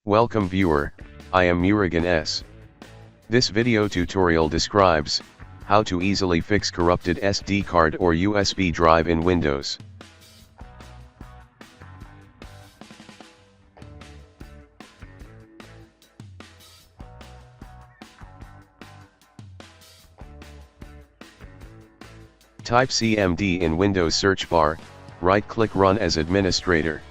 Welcome viewer, I am Murugan S. This video tutorial describes how to easily fix corrupted SD card or USB drive in Windows. Type CMD in Windows search bar, right-click Run as administrator.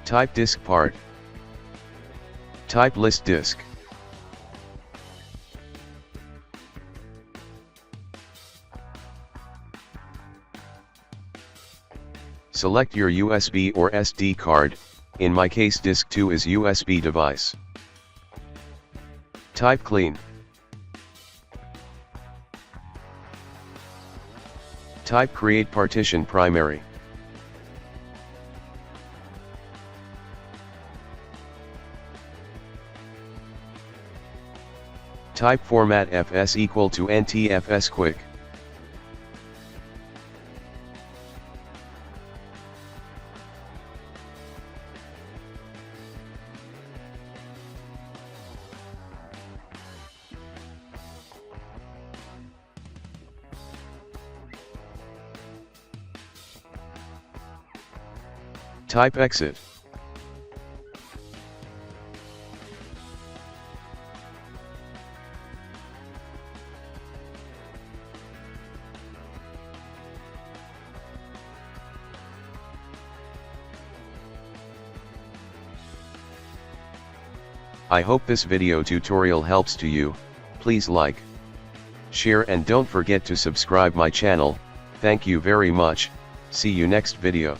Type Diskpart. Type list disk. Select your USB or SD card, in my case disk 2 is USB device. Type clean. Type create partition primary. Type format fs equal to ntfs quick. Type exit. I hope this video tutorial helps to you. Please like, share and don't forget to subscribe my channel. Thank you very much. See you next video.